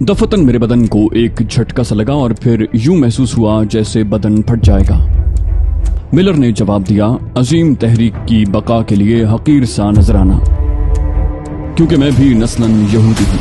दफतन मेरे बदन को एक झटका सा लगा और फिर यूं महसूस हुआ जैसे बदन फट जाएगा। मिलर ने जवाब दिया, अजीम तहरीक की बका के लिए हकीर सा नजराना, क्योंकि मैं भी नस्लन यहूदी हूं।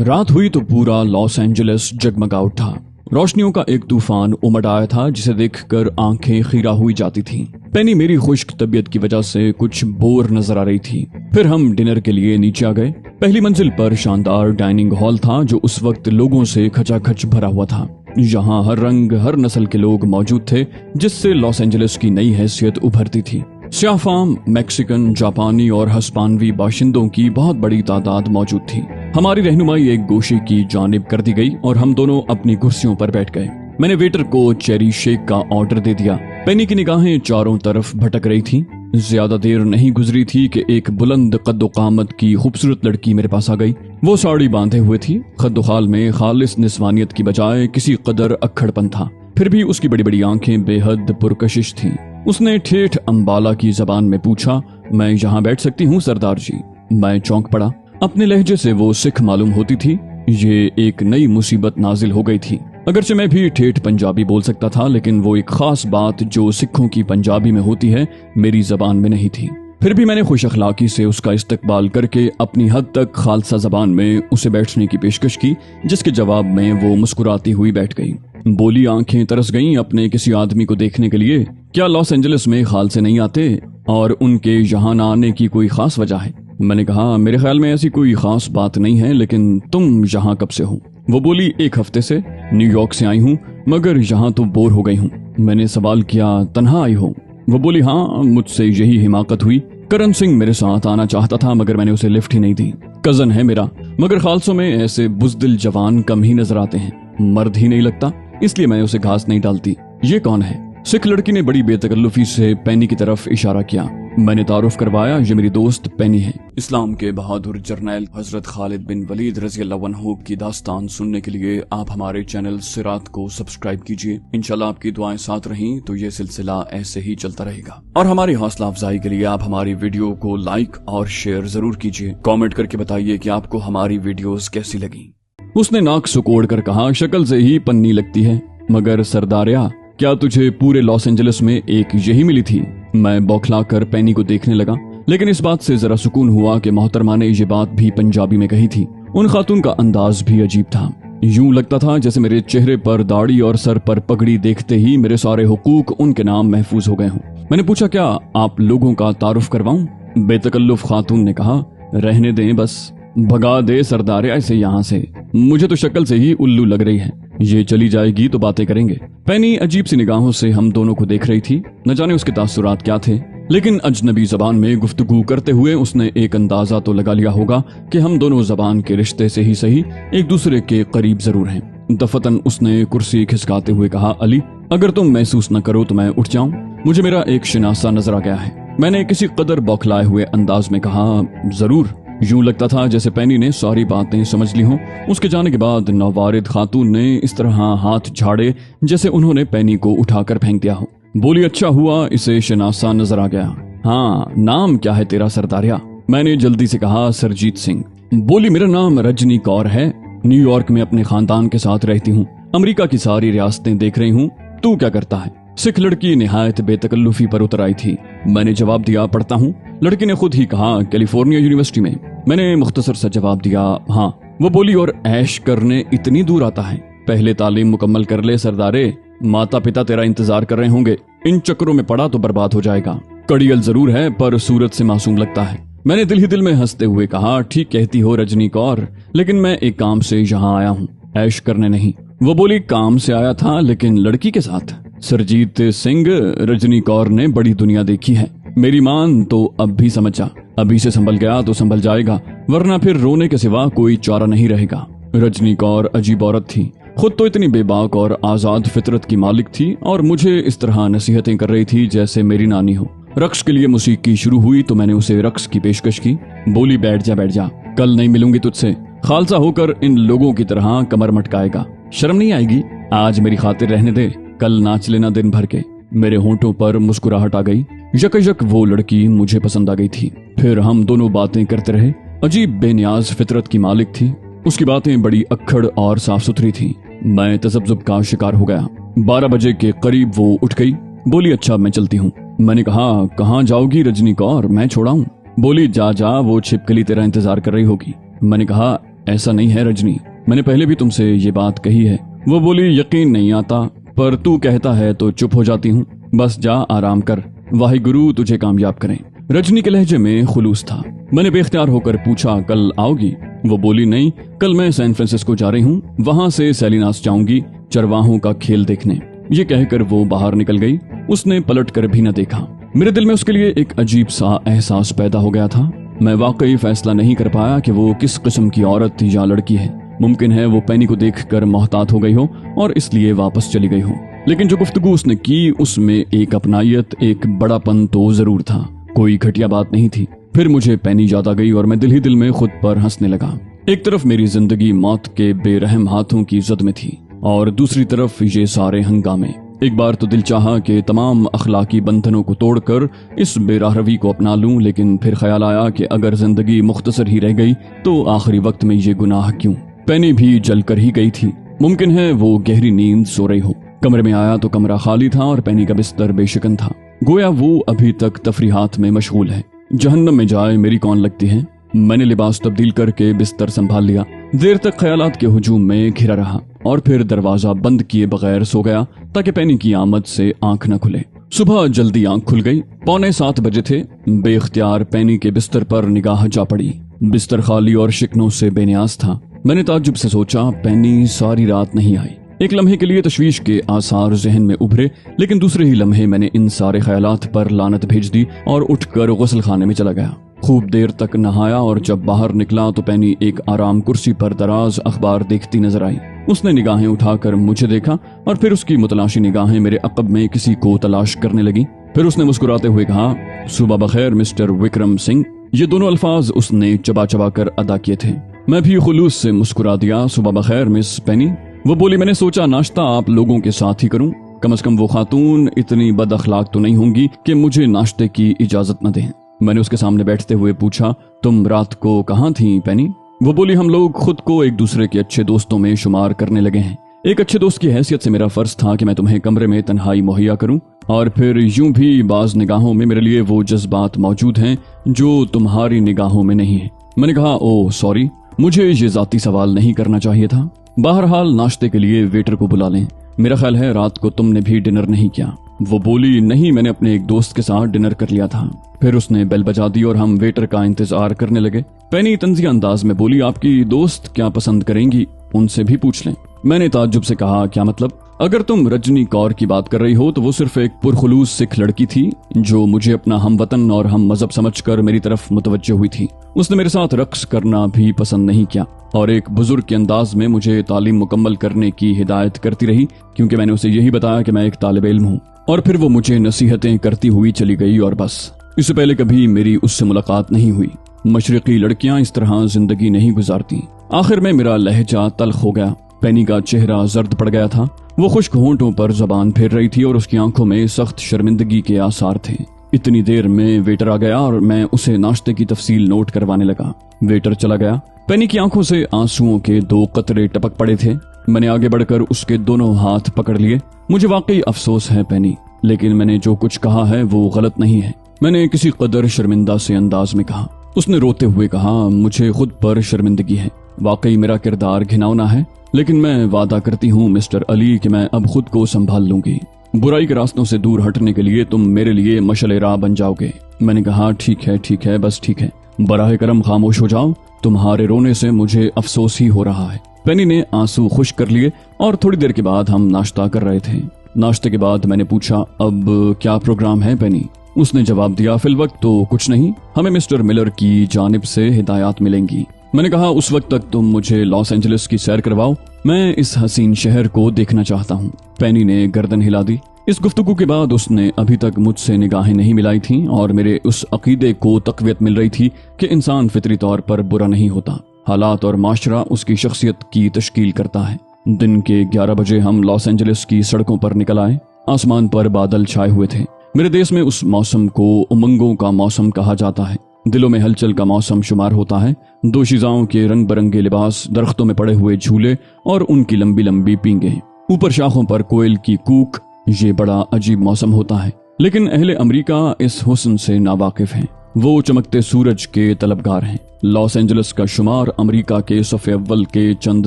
रात हुई तो पूरा लॉस एंजलिस जगमगा उठा। रोशनियों का एक तूफान उमड़ आया था जिसे देखकर आंखें खीरा हुई जाती थीं। पेनी मेरी खुश्क तबीयत की वजह से कुछ बोर नजर आ रही थी। फिर हम डिनर के लिए नीचे आ गए। पहली मंजिल पर शानदार डाइनिंग हॉल था जो उस वक्त लोगों से खचाखच भरा हुआ था। यहाँ हर रंग हर नस्ल के लोग मौजूद थे, जिससे लॉस एंजलिस की नई हैसियत उभरती थी। स्याफाम, मैक्सिकन, जापानी और हस्पानवी बाशिंदों की बहुत बड़ी तादाद मौजूद थी। हमारी रहनुमाई एक गोशे की जानिब कर दी गई और हम दोनों अपनी कुर्सियों पर बैठ गए। मैंने वेटर को चेरी शेक का ऑर्डर दे दिया। पेनी की निगाहें चारों तरफ भटक रही थीं। ज्यादा देर नहीं गुजरी थी कि एक बुलंद कद्दो कामत की खूबसूरत लड़की मेरे पास आ गई। वो साड़ी बांधे हुए थी। खद्दोखाल में खालिस निस्वानियत की बजाय किसी कदर अक्खड़पन था। फिर भी उसकी बड़ी बड़ी आंखें बेहद पुरकशिश थीं। उसने ठेठ अंबाला की जबान में पूछा, मैं यहाँ बैठ सकती हूँ सरदार जी? मैं चौंक पड़ा। अपने लहजे से वो सिख मालूम होती थी। ये एक नई मुसीबत नाजिल हो गई थी। अगरचे मैं भी ठेठ पंजाबी बोल सकता था, लेकिन वो एक खास बात जो सिखों की पंजाबी में होती है मेरी जबान में नहीं थी। फिर भी मैंने खुश अखलाकी से उसका इस्तकबाल करके अपनी हद तक खालसा जबान में उसे बैठने की पेशकश की, जिसके जवाब में वो मुस्कुराती हुई बैठ गई। बोली, आंखें तरस गईं अपने किसी आदमी को देखने के लिए। क्या लॉस एंजलिस में खालसे नहीं आते और उनके यहाँ न आने की कोई खास वजह है? मैंने कहा, मेरे ख्याल में ऐसी कोई खास बात नहीं है, लेकिन तुम यहाँ कब से हो? वो बोली, 1 हफ्ते से न्यूयॉर्क से आई हूँ, मगर यहाँ तो बोर हो गई हूँ। मैंने सवाल किया, तन्हा आई हो? वो बोली, हाँ, मुझसे यही हिमाकत हुई। करण सिंह मेरे साथ आना चाहता था, मगर मैंने उसे लिफ्ट ही नहीं दी। कजन है मेरा, मगर खालसों में ऐसे बुजदिल जवान कम ही नजर आते हैं। मर्द ही नहीं लगता, इसलिए मैं उसे घास नहीं डालती। ये कौन है? सिख लड़की ने बड़ी बेतकल्लुफी से पेनी की तरफ इशारा किया। मैंने तारुफ करवाया, ये मेरी दोस्त पेनी है। इस्लाम के बहादुर जर्नैल हजरत खालिद बिन वलीद रज़ियल्लाहु अन्हु की दास्तान सुनने के लिए आप हमारे चैनल सिरात को सब्सक्राइब कीजिए। इंशाल्लाह आपकी दुआएं साथ रहीं तो ये सिलसिला ऐसे ही चलता रहेगा। और हमारी हौसला अफजाई के लिए आप हमारी वीडियो को लाइक और शेयर जरूर कीजिए। कॉमेंट करके बताइए कि आपको हमारी वीडियोस कैसी लगी। उसने नाक सुकोड़ कर कहा, शक्ल से ही पन्नी लगती है, मगर सरदारिया, क्या तुझे पूरे लॉस एंजलिस में एक यही मिली थी? मैं बौखला कर पेनी को देखने लगा, लेकिन इस बात से जरा सुकून हुआ कि मोहतरमा ने ये बात भी पंजाबी में कही थी। उन खातून का अंदाज भी अजीब था। यूं लगता था जैसे मेरे चेहरे पर दाढ़ी और सर पर पगड़ी देखते ही मेरे सारे हुकूक उनके नाम महफूज हो गए हों। मैंने पूछा, क्या आप लोगों का तारुफ करवाऊं? बेतकल्लुफ खातून ने कहा, रहने दें, बस भगा दे सरदार ऐसे यहाँ से। मुझे तो शक्ल से ही उल्लू लग रही है। ये चली जाएगी तो बातें करेंगे। पेनी अजीब सी निगाहों से हम दोनों को देख रही थी। न जाने उसके तासुरात क्या थे, लेकिन अजनबी जबान में गुफ्तगू करते हुए उसने एक अंदाजा तो लगा लिया होगा कि हम दोनों जबान के रिश्ते से ही सही एक दूसरे के करीब जरूर हैं। दफतन उसने कुर्सी खिसकाते हुए कहा, अली, अगर तुम महसूस न करो तो मैं उठ जाऊं। मुझे मेरा एक शनासा नजर आ गया है। मैंने किसी कदर बौखलाए हुए अंदाज में कहा, जरूर। यूं लगता था जैसे पेनी ने सारी बातें समझ ली हों। उसके जाने के बाद नवारिद खातून ने इस तरह हाथ झाड़े जैसे उन्होंने पेनी को उठाकर फेंक दिया हो। बोली, अच्छा हुआ इसे शनासा नजर आ गया। हाँ, नाम क्या है तेरा सरदारिया? मैंने जल्दी से कहा, सरजीत सिंह। बोली, मेरा नाम रजनी कौर है। न्यूयॉर्क में अपने खानदान के साथ रहती हूँ। अमेरिका की सारी रियासतें देख रही हूँ। तू क्या करता है? सिख लड़की निहायत बेतकल्लुफी पर उतर आई थी। मैंने जवाब दिया, पढ़ता हूँ। लड़की ने खुद ही कहा, कैलिफोर्निया यूनिवर्सिटी में। मैंने मुख्तसर सा जवाब दिया, हाँ। वो बोली, और ऐश करने इतनी दूर आता है? पहले तालीम मुकम्मल कर ले सरदारे, माता पिता तेरा इंतजार कर रहे होंगे। इन चक्करों में पड़ा तो बर्बाद हो जाएगा। कड़ियल जरूर है पर सूरत से मासूम लगता है। मैंने दिल ही दिल में हंसते हुए कहा, ठीक कहती हो रजनी कौर, लेकिन मैं एक काम से यहाँ आया हूँ, ऐश करने नहीं। वो बोली, काम से आया था, लेकिन लड़की के साथ? सरजीत सिंह, रजनी कौर ने बड़ी दुनिया देखी है। मेरी मान तो अब भी समझा। अभी से संभल गया तो संभल जाएगा, वरना फिर रोने के सिवा कोई चारा नहीं रहेगा। रजनी कौर अजीब औरत थी। खुद तो इतनी बेबाक और आजाद फितरत की मालिक थी और मुझे इस तरह नसीहतें कर रही थी जैसे मेरी नानी हो। रक्स के लिए मौसीकी शुरू हुई तो मैंने उसे रक्स की पेशकश की। बोली, बैठ जा, कल नहीं मिलूंगी तुझसे। खालसा होकर इन लोगों की तरह कमर मटकाएगा, शर्म नहीं आएगी? आज मेरी खातिर रहने दे। कल नाच लेना दिन भर के। मेरे होंठों पर मुस्कुराहट आ गई। यकयक वो लड़की मुझे पसंद आ गई थी। फिर हम दोनों बातें करते रहे। अजीब बेनियाज फितरत की मालिक थी। उसकी बातें बड़ी अक्खड़ और साफ सुथरी थी। मैं तसब्जुब का शिकार हो गया। 12 बजे के करीब वो उठ गई। बोली अच्छा मैं चलती हूँ। मैंने कहा कहाँ जाओगी रजनी कौर, मैं छोड़ाऊं? बोली जा जा, वो छिपकली तेरा इंतजार कर रही होगी। मैंने कहा ऐसा नहीं है रजनी, मैंने पहले भी तुमसे ये बात कही है। वो बोली यकीन नहीं आता, पर तू कहता है तो चुप हो जाती हूँ। बस जा आराम कर, वाहिगुरु तुझे कामयाब करें। रजनी के लहजे में खुलूस था। मैंने बेख्तियार होकर पूछा कल आओगी? वो बोली नहीं, कल मैं सैन फ्रांसिस्को जा रही हूँ, वहां से सेलिनास जाऊंगी चरवाहों का खेल देखने। ये कहकर वो बाहर निकल गई। उसने पलट कर भी न देखा। मेरे दिल में उसके लिए एक अजीब सा एहसास पैदा हो गया था। मैं वाकई फैसला नहीं कर पाया कि वो किस किस्म की औरत या लड़की है। मुमकिन है वो पेनी को देखकर मोहतात हो गई हो और इसलिए वापस चली गई हो। लेकिन जो गुफ्तगू उसने की उसमें एक अपनायत, एक बड़ापन तो जरूर था। कोई घटिया बात नहीं थी। फिर मुझे पेनी याद आ गई और मैं दिल ही दिल में खुद पर हंसने लगा। एक तरफ मेरी जिंदगी मौत के बेरहम हाथों की जद में थी और दूसरी तरफ ये सारे हंगामे। एक बार तो दिल चाहा कि तमाम अखलाकी बंधनों को तोड़कर इस बेराहरवी को अपना लूं, लेकिन फिर ख्याल आया कि अगर जिंदगी मुख्तसर ही रह गई तो आखिरी वक्त में ये गुनाह क्यों। पेनी भी जलकर ही गई थी। मुमकिन है वो गहरी नींद सो रही हो। कमरे में आया तो कमरा खाली था और पेनी का बिस्तर बेशिकन था। गोया वो अभी तक तफरीहात में मशगूल है। जहन्नम में जाए मेरी कौन लगती है। मैंने लिबास तब्दील करके बिस्तर संभाल लिया। देर तक ख्यालात के हुजूम में घिरा रहा और फिर दरवाजा बंद किए बगैर सो गया ताकि पेनी की आमद से आंख न खुले। सुबह जल्दी आंख खुल गई। 6:45 बजे थे। बेख्तियार पेनी के बिस्तर पर निगाह जा पड़ी। बिस्तर खाली और शिकनों से बेनियाज था। मैंने ताज्जुब से सोचा पेनी सारी रात नहीं आई। एक लम्हे के लिए तशवीश के आसार जहन में उभरे, लेकिन दूसरे ही लम्हे मैंने इन सारे ख्यालात पर लानत भेज दी और उठकर गुस्ल खाने में चला गया। खूब देर तक नहाया और जब बाहर निकला तो पेनी एक आराम कुर्सी पर दराज अखबार देखती नजर आई। उसने निगाहें उठाकर मुझे देखा और फिर उसकी मुतलाशी निगाहें मेरे अक़ब में किसी को तलाश करने लगी। फिर उसने मुस्कुराते हुए कहा सुबह बखैर मिस्टर विक्रम सिंह। ये दोनों अल्फाज उसने चबा चबा कर अदा किए थे। मैं भी खुलूस से मुस्कुरा दिया, सुबह बखैर मिस पेनी। वो बोली मैंने सोचा नाश्ता आप लोगों के साथ ही करूं। कम से कम वो खातून इतनी बद अखलाक तो नहीं होंगी कि मुझे नाश्ते की इजाजत न दें। मैंने उसके सामने बैठते हुए पूछा तुम रात को कहाँ थी पेनी? वो बोली हम लोग खुद को एक दूसरे के अच्छे दोस्तों में शुमार करने लगे हैं। एक अच्छे दोस्त की हैसियत से मेरा फर्ज था कि मैं तुम्हें कमरे में तन्हाई मुहैया करूं और फिर यूं भी बाज निगाहों में मेरे लिए वो जज्बात मौजूद हैं जो तुम्हारी निगाहों में नहीं है। मैंने कहा ओह सॉरी, मुझे ये जाती सवाल नहीं करना चाहिए था। बहरहाल नाश्ते के लिए वेटर को बुला लें। मेरा ख्याल है रात को तुमने भी डिनर नहीं किया। वो बोली नहीं, मैंने अपने एक दोस्त के साथ डिनर कर लिया था। फिर उसने बेल बजा दी और हम वेटर का इंतजार करने लगे। पेनी तंजिया अंदाज में बोली आपकी दोस्त क्या पसंद करेंगी, उनसे भी पूछ लें। मैंने ताज्जुब से कहा क्या मतलब? अगर तुम रजनी कौर की बात कर रही हो तो वो सिर्फ एक पुरखुलूस सिख लड़की थी जो मुझे अपना हम वतन और हम मजहब समझकर मेरी तरफ मुतवज्जो हुई थी। उसने मेरे साथ रक्स करना भी पसंद नहीं किया और एक बुजुर्ग के अंदाज में मुझे तालीम मुकम्मल करने की हिदायत करती रही, क्योंकि मैंने उसे यही बताया कि मैं एक तालिब इल्म हूँ। और फिर वो मुझे नसीहतें करती हुई चली गई और बस। इससे पहले कभी मेरी उससे मुलाकात नहीं हुई। मशरकी लड़कियां इस तरह जिंदगी नहीं गुजारती। आखिर में मेरा लहजा तल्ख हो गया। पेनी का चेहरा जर्द पड़ गया था। वो खुश्क होंठों पर जबान फेर रही थी और उसकी आंखों में सख्त शर्मिंदगी के आसार थे। इतनी देर में वेटर आ गया और मैं उसे नाश्ते की तफसील नोट करवाने लगा। वेटर चला गया। पेनी की आंखों से आंसुओं के 2 कतरे टपक पड़े थे। मैंने आगे बढ़कर उसके दोनों हाथ पकड़ लिए। मुझे वाकई अफसोस है पेनी, लेकिन मैंने जो कुछ कहा है वो गलत नहीं है। मैंने किसी कदर शर्मिंदा से अंदाज में कहा। उसने रोते हुए कहा मुझे खुद पर शर्मिंदगी है। वाकई मेरा किरदार घिनौना है, लेकिन मैं वादा करती हूँ मिस्टर अली कि मैं अब खुद को संभाल लूंगी। बुराई के रास्तों से दूर हटने के लिए तुम मेरे लिए मशअले राह बन जाओगे। मैंने कहा ठीक है, बस ठीक है। बराह करम खामोश हो जाओ, तुम्हारे रोने से मुझे अफसोस ही हो रहा है। पेनी ने आंसू खुश्क कर लिए और थोड़ी देर के बाद हम नाश्ता कर रहे थे। नाश्ते के बाद मैंने पूछा अब क्या प्रोग्राम है पेनी? उसने जवाब दिया फिल वक्त तो कुछ नहीं, हमें मिस्टर मिलर की जानिब से हिदायत मिलेंगी। मैंने कहा उस वक्त तक तुम मुझे लॉस एंजलिस की सैर करवाओ, मैं इस हसीन शहर को देखना चाहता हूँ। पेनी ने गर्दन हिला दी। इस गुफ्तगू के बाद उसने अभी तक मुझसे निगाहें नहीं मिलाई थीं और मेरे उस अकीदे को तक़वियत मिल रही थी कि इंसान फितरी तौर पर बुरा नहीं होता, हालात और माशरा उसकी शख्सियत की तश्कील करता है। दिन के 11 बजे हम लॉस एंजलिस की सड़कों पर निकल आए। आसमान पर बादल छाए हुए थे। मेरे देश में उस मौसम को उमंगों का मौसम कहा जाता है। दिलों में हलचल का मौसम शुमार होता है। दोशीज़ाओं के रंग बिरंगे लिबास, दरख्तों में पड़े हुए झूले और उनकी लंबी लंबी पींगे, ऊपर शाखों पर कोयल की कूक, ये बड़ा अजीब मौसम होता है। लेकिन अहले अमेरिका इस हुस्न से नावाकिफ हैं। वो चमकते सूरज के तलबगार हैं। लॉस एंजलिस का शुमार अमेरिका के सफ़े अव्वल के चंद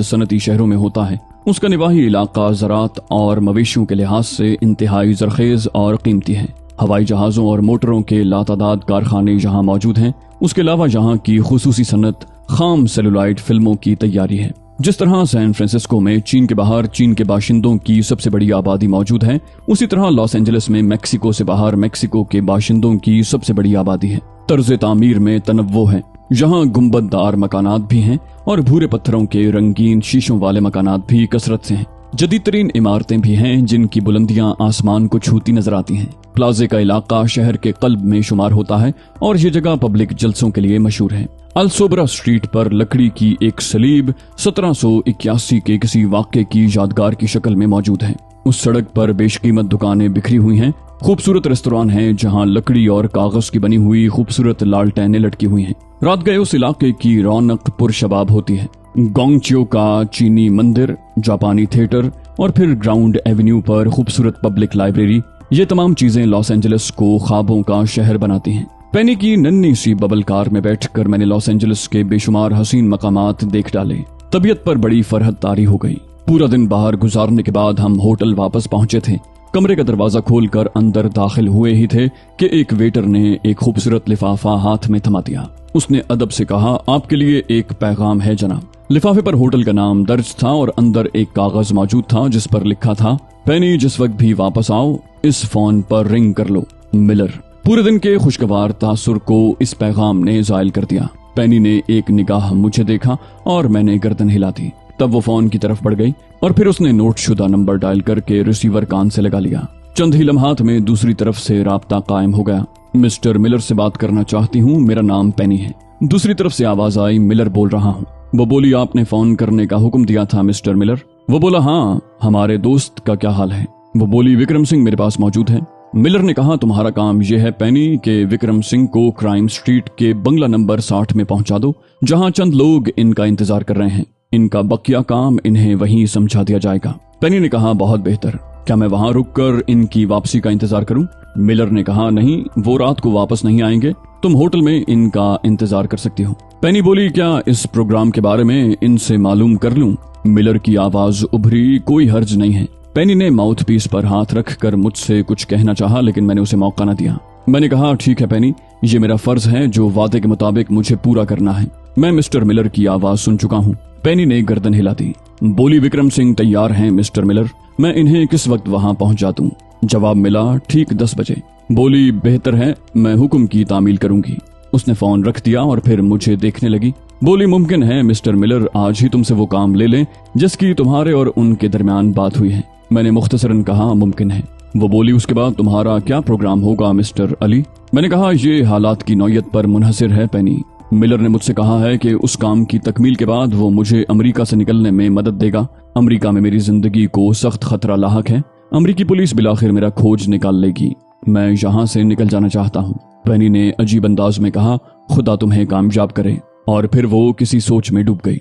सनती शहरों में होता है। उसका निवाही इलाका ज़रात और मवेशियों के लिहाज से इंतहाई ज़रखेज़ और कीमती है। हवाई जहाज़ों और मोटरों के लातादाद कारखाने यहाँ मौजूद हैं। उसके अलावा यहाँ की खुसूसी सनत खाम सेलुलाइड फिल्मों की तैयारी है। जिस तरह सैन फ्रांसिस्को में चीन के बाहर चीन के बाशिंदों की सबसे बड़ी आबादी मौजूद है, उसी तरह लॉस एंजलिस में मेक्सिको से बाहर मेक्सिको के बाशिंदों की सबसे बड़ी आबादी है। तर्ज तामीर में तनव्वो है। यहाँ गुंबददार मकानात भी हैं और भूरे पत्थरों के रंगीन शीशों वाले मकानात भी कसरत से हैं। जदीद तरीन इमारतें भी हैं जिनकी बुलंदियां आसमान को छूती नजर आती हैं। प्लाजे का इलाका शहर के कल्ब में शुमार होता है और ये जगह पब्लिक जलसों के लिए मशहूर है। अलसोबरा स्ट्रीट पर लकड़ी की एक सलीब 1781 के किसी वाक़े की यादगार की शक्ल में मौजूद है। उस सड़क पर बेशकीमत दुकानें बिखरी हुई हैं। खूबसूरत रेस्तोरां हैं जहां लकड़ी और कागज की बनी हुई खूबसूरत लालटेनें लटकी हुई हैं। रात गए उस इलाके की रौनक पुरशबाब होती है। गोंगचियो का चीनी मंदिर, जापानी थिएटर और फिर ग्राउंड एवेन्यू पर खूबसूरत पब्लिक लाइब्रेरी, ये तमाम चीजें लॉस एंजलिस को ख्वाबों का शहर बनाती हैं। पेनी की नन्ही सी बबल कार में बैठकर मैंने लॉस एंजलिस के बेशुमार हसीन मकामात देख डाले। तबीयत पर बड़ी फरहत तारी हो गई। पूरा दिन बाहर गुजारने के बाद हम होटल वापस पहुंचे थे। कमरे का दरवाजा खोलकर अंदर दाखिल हुए ही थे कि एक वेटर ने एक खूबसूरत लिफाफा हाथ में थमा दिया। उसने अदब से कहा, आपके लिए एक पैगाम है जनाब। लिफाफे पर होटल का नाम दर्ज था और अंदर एक कागज मौजूद था जिस पर लिखा था, पेनी जिस वक्त भी वापस आओ इस फोन पर रिंग कर लो, मिलर। पूरे दिन के खुशगवार तासुर को इस पैगाम ने जायल कर दिया। पेनी ने एक निगाह मुझे देखा और मैंने गर्दन हिला दी। तब वो फोन की तरफ बढ़ गई और फिर उसने नोटशुदा नंबर डायल करके रिसीवर कान से लगा लिया। चंद ही लम्हात में दूसरी तरफ से राब्ता कायम हो गया। मिस्टर मिलर से बात करना चाहती हूँ, मेरा नाम पेनी है। दूसरी तरफ से आवाज आई, मिलर बोल रहा हूँ। वो बोली, आपने फोन करने का हुक्म दिया था मिस्टर मिलर। वो बोला, हाँ, हमारे दोस्त का क्या हाल है? वो बोली, विक्रम सिंह मेरे पास मौजूद है। मिलर ने कहा, तुम्हारा काम यह है पेनी के विक्रम सिंह को क्राइम स्ट्रीट के बंगला नंबर 60 में पहुंचा दो, जहां चंद लोग इनका इंतजार कर रहे हैं। इनका बकिया काम इन्हें वहीं समझा दिया जाएगा। पेनी ने कहा, बहुत बेहतर। क्या मैं वहां रुककर इनकी वापसी का इंतजार करूं? मिलर ने कहा, नहीं, वो रात को वापस नहीं आएंगे। तुम होटल में इनका इंतजार कर सकती हो। पेनी बोली, क्या इस प्रोग्राम के बारे में इनसे मालूम कर लूं? मिलर की आवाज उभरी, कोई हर्ज नहीं है। पेनी ने माउथ पीस पर हाथ रखकर मुझसे कुछ कहना चाहा, लेकिन मैंने उसे मौका न दिया। मैंने कहा, ठीक है पेनी, ये मेरा फर्ज है जो वादे के मुताबिक मुझे पूरा करना है। मैं मिस्टर मिलर की आवाज सुन चुका हूँ। पेनी ने गर्दन हिला दी। बोली, विक्रम सिंह तैयार हैं मिस्टर मिलर, मैं इन्हें किस वक्त वहां पहुंचा दूं? जवाब मिला, ठीक 10 बजे। बोली, बेहतर है, मैं हुक्म की तामील करूंगी। उसने फोन रख दिया और फिर मुझे देखने लगी। बोली, मुमकिन है मिस्टर मिलर आज ही तुमसे वो काम ले लें जिसकी तुम्हारे और उनके दरमियान बात हुई है। मैंने मुख्तसरन कहा, मुमकिन है। वो बोली, उसके बाद तुम्हारा क्या प्रोग्राम होगा मिस्टर अली? मैंने कहा, ये हालात की नौयत पर मुनहसिर है पेनी। मिलर ने मुझसे कहा है कि उस काम की तकमील के बाद वो मुझे अमेरिका से निकलने में मदद देगा। अमेरिका में मेरी जिंदगी को सख्त खतरा लाहक है। अमेरिकी पुलिस बिलाखिर मेरा खोज निकाल लेगी। मैं यहाँ से निकल जाना चाहता हूँ। पेनी ने अजीब अंदाज में कहा, खुदा तुम्हें कामयाब करे। और फिर वो किसी सोच में डूब गई।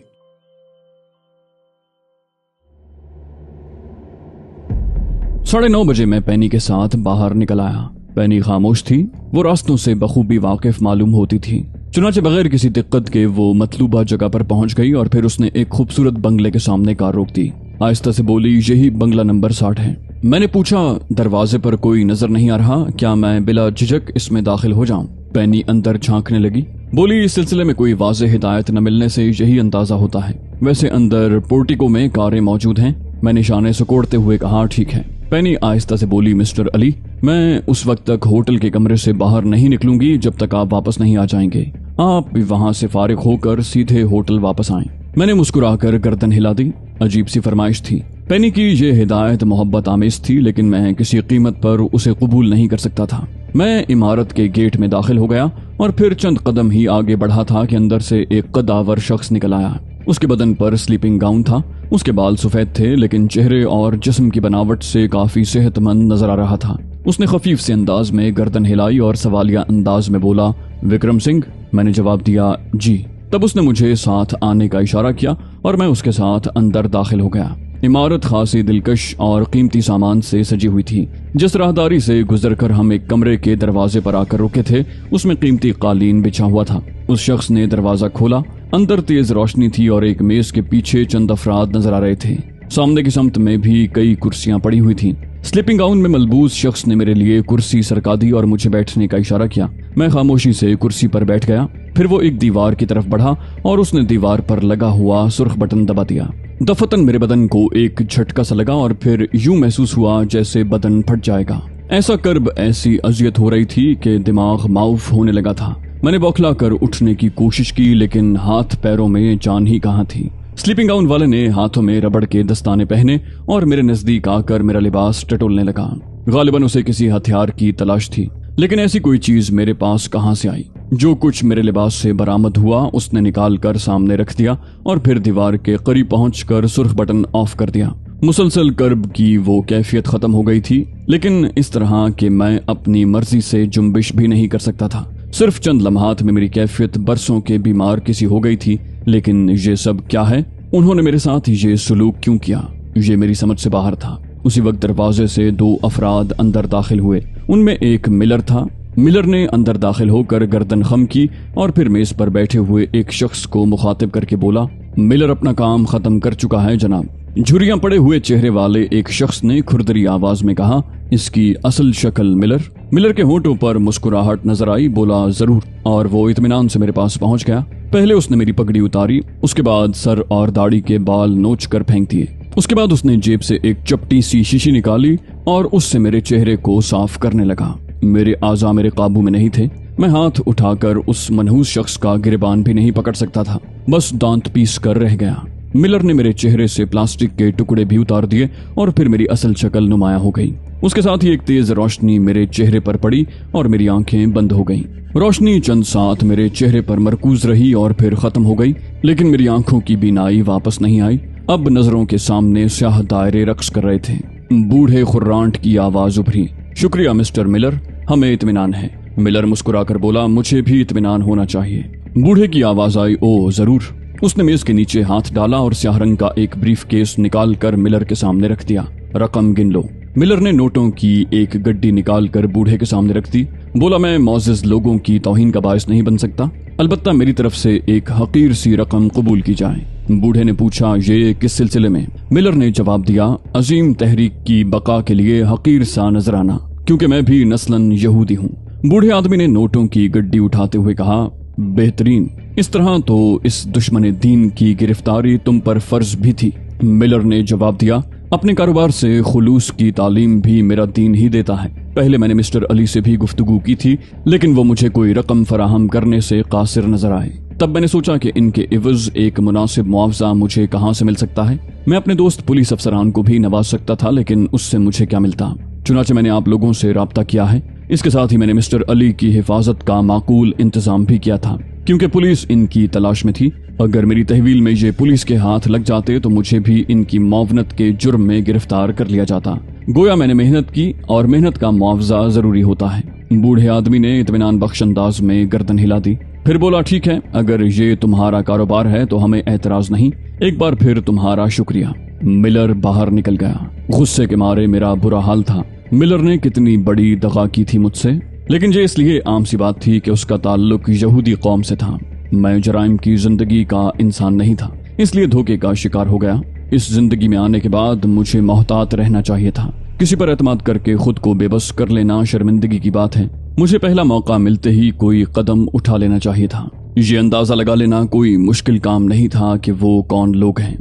साढ़े 9 बजे मैं पेनी के साथ बाहर निकल आया। पेनी खामोश थी। वो रास्तों से बखूबी वाकिफ मालूम होती थी। चुनाचे बगैर किसी दिक्कत के वो मतलूबा जगह पर पहुंच गई और फिर उसने एक खूबसूरत बंगले के सामने कार रोक दी। आहिस्ता से बोली, यही बंगला नंबर 60 है। मैंने पूछा, दरवाजे पर कोई नजर नहीं आ रहा, क्या मैं बिला झिझक इसमें दाखिल हो जाऊं? पेनी अंदर झांकने लगी। बोली, इस सिलसिले में कोई वाज़ेह हिदायत न मिलने से यही अंदाजा होता है। वैसे अंदर पोर्टिको में कारें मौजूद हैं। मैंने निशाने सुकोड़ते हुए कहा, ठीक है। पेनी आहिस्ता से बोली, मिस्टर अली, मैं उस वक्त तक होटल के कमरे से बाहर नहीं निकलूंगी जब तक आप वापस नहीं आ जाएंगे। आप वहां से फारिग होकर सीधे होटल वापस आएं। मैंने मुस्कुराकर गर्दन हिला दी। अजीब सी फरमाइश थी। पेनी की ये हिदायत मोहब्बत आमेज थी, लेकिन मैं किसी कीमत पर उसे कबूल नहीं कर सकता था। मैं इमारत के गेट में दाखिल हो गया और फिर चंद कदम ही आगे बढ़ा था कि अंदर से एक कदावर शख्स निकल आया। उसके बदन पर स्लीपिंग गाउन था। उसके बाल सफेद थे लेकिन चेहरे और जिस्म की बनावट से काफी सेहतमंद नजर आ रहा था। उसने खफीफ से अंदाज में गर्दन हिलाई और सवालिया अंदाज में बोला, विक्रम सिंह? मैंने जवाब दिया, जी। तब उसने मुझे साथ आने का इशारा किया और मैं उसके साथ अंदर दाखिल हो गया। इमारत खासी दिलकश और कीमती सामान से सजी हुई थी। जिस राहदारी से गुजरकर हम एक कमरे के दरवाजे पर आकर रुके थे, उसमें कीमती कालीन बिछा हुआ था। उस शख्स ने दरवाजा खोला। अंदर तेज रोशनी थी और एक मेज के पीछे चंद अफराद नजर आ रहे थे। सामने की समत में भी कई कुर्सियां पड़ी हुई थीं। स्लीपिंग गाउन में मलबूस शख्स ने मेरे लिए कुर्सी सरका दी और मुझे बैठने का इशारा किया। मैं खामोशी से कुर्सी पर बैठ गया। फिर वो एक दीवार की तरफ बढ़ा और उसने दीवार पर लगा हुआ सुर्ख बटन दबा दिया। दफतन मेरे बदन को एक झटका सा लगा और फिर यूं महसूस हुआ जैसे बदन फट जाएगा। ऐसा कर्ब, ऐसी अजियत हो रही थी कि दिमाग माउफ होने लगा था। मैंने बौखला कर उठने की कोशिश की लेकिन हाथ पैरों में जान ही कहाँ थी। स्लीपिंग गाउन वाले ने हाथों में रबड़ के दस्ताने पहने और मेरे नजदीक आकर मेरा लिबास टटोलने लगा। गालिबन उसे किसी हथियार की तलाश थी, लेकिन ऐसी कोई चीज मेरे पास कहां से आई। जो कुछ मेरे लिबास से बरामद हुआ उसने निकाल कर सामने रख दिया और फिर दीवार के करीब पहुंचकर सुर्ख बटन ऑफ कर दिया। मुसलसल कर्ब की वो कैफियत खत्म हो गई थी, लेकिन इस तरह कि मैं अपनी मर्जी से जुम्बिश भी नहीं कर सकता था। सिर्फ चंद लम्हात में मेरी कैफियत बरसों के बीमार किसी हो गई थी। लेकिन ये सब क्या है? उन्होंने मेरे साथ ये सलूक क्यों किया? ये मेरी समझ से बाहर था। उसी वक्त दरवाजे से दो अफराद अंदर दाखिल हुए। उनमें एक मिलर था। मिलर ने अंदर दाखिल होकर गर्दन खम की और फिर मेज पर बैठे हुए एक शख्स को मुखातिब करके बोला, मिलर अपना काम खत्म कर चुका है जनाब। झुर्रियां पड़े हुए चेहरे वाले एक शख्स ने खुरदरी आवाज में कहा, इसकी असल शक्ल मिलर? मिलर के होंठों पर मुस्कुराहट नजर आई। बोला, जरूर। और वो इत्मीनान से मेरे पास पहुंच गया। पहले उसने मेरी पगड़ी उतारी, उसके बाद सर और दाढ़ी के बाल नोच कर फेंक दिए। उसके बाद उसने जेब से एक चपटी सी शीशी निकाली और उससे मेरे चेहरे को साफ करने लगा। मेरे आज़ा मेरे काबू में नहीं थे। मैं हाथ उठाकर उस मनहूस शख्स का गिरबान भी नहीं पकड़ सकता था, बस दांत पीस कर रह गया। मिलर ने मेरे चेहरे से प्लास्टिक के टुकड़े भी उतार दिए और फिर मेरी असल शक्ल नुमाया हो गई। उसके साथ ही एक तेज रोशनी मेरे चेहरे पर पड़ी और मेरी आंखें बंद हो गईं। रोशनी चंद साथ मेरे चेहरे पर मरकूज रही और फिर खत्म हो गई, लेकिन मेरी आंखों की बीनाई वापस नहीं आई। अब नजरों के सामने स्याह दायरे रक्स कर रहे थे। बूढ़े खुर्रांट की आवाज उभरी, शुक्रिया मिस्टर मिलर, हमें इत्मीनान है। मिलर मुस्कुराकर बोला, मुझे भी इत्मीनान होना चाहिए। बूढ़े की आवाज आई, ओ जरूर। उसने मेज के नीचे हाथ डाला और स्याह रंग का एक ब्रीफ केस निकाल कर मिलर के सामने रख दिया। रकम गिन लो। मिलर ने नोटों की एक गड्डी निकाल कर बूढ़े के सामने रख दी। बोला, मैं मौजिज लोगों की तौहीन का बायस नहीं बन सकता, अलबत्ता मेरी तरफ से एक हकीर सी रकम कबूल की जाए। बूढ़े ने पूछा, ये किस सिलसिले में? मिलर ने जवाब दिया, अजीम तहरीक की बका के लिए हकीर सा नजराना, क्योंकि मैं भी नस्लन यहूदी हूँ। बूढ़े आदमी ने नोटों की गड्डी उठाते हुए कहा, बेहतरीन। इस तरह तो इस दुश्मन दीन की गिरफ्तारी तुम पर फर्ज भी थी। मिलर ने जवाब दिया, अपने कारोबार से खुलूस की तालीम भी मेरा दीन ही देता है। पहले मैंने मिस्टर अली से भी गुफ्तगू की थी, लेकिन वो मुझे कोई रकम फराहम करने से कासिर नजर आए। तब मैंने सोचा कि इनके इवज एक मुनासिब मुआवजा मुझे कहाँ से मिल सकता है। मैं अपने दोस्त पुलिस अफसरान को भी नवाज सकता था, लेकिन उससे मुझे क्या मिलता। चुनाचे मैंने आप लोगों से राब्ता किया है। इसके साथ ही मैंने मिस्टर अली की हिफाजत का माकूल इंतजाम भी किया था, क्योंकि पुलिस इनकी तलाश में थी। अगर मेरी तहवील में ये पुलिस के हाथ लग जाते तो मुझे भी इनकी मौवनत के जुर्म में गिरफ्तार कर लिया जाता। गोया मैंने मेहनत की और मेहनत का मुआवजा जरूरी होता है। बूढ़े आदमी ने इत्मीनान बख्श अंदाज में गर्दन हिला दी। फिर बोला, ठीक है, अगर ये तुम्हारा कारोबार है तो हमें एतराज नहीं। एक बार फिर तुम्हारा शुक्रिया। मिलर बाहर निकल गया। गुस्से के मारे मेरा बुरा हाल था। मिलर ने कितनी बड़ी दगा की थी मुझसे, लेकिन ये इसलिए आम सी बात थी कि उसका ताल्लुक यहूदी कौम से था। मैं जराइम की जिंदगी का इंसान नहीं था, इसलिए धोखे का शिकार हो गया। इस जिंदगी में आने के बाद मुझे मोहतात रहना चाहिए था। किसी पर एतमाद करके खुद को बेबस कर लेना शर्मिंदगी की बात है। मुझे पहला मौका मिलते ही कोई कदम उठा लेना चाहिए था। ये अंदाजा लगा लेना कोई मुश्किल काम नहीं था कि वो कौन लोग हैं।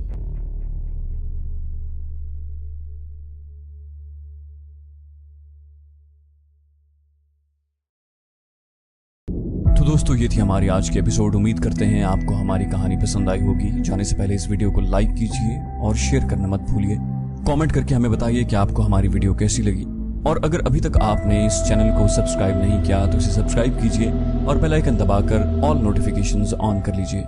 तो दोस्तों, ये थी हमारी आज की एपिसोड। उम्मीद करते हैं आपको हमारी कहानी पसंद आई होगी। जाने से पहले इस वीडियो को लाइक कीजिए और शेयर करना मत भूलिए। कमेंट करके हमें बताइए कि आपको हमारी वीडियो कैसी लगी। और अगर अभी तक आपने इस चैनल को सब्सक्राइब नहीं किया तो इसे सब्सक्राइब कीजिए और बेल आइकन दबाकर ऑल नोटिफिकेशंस ऑन कर लीजिए।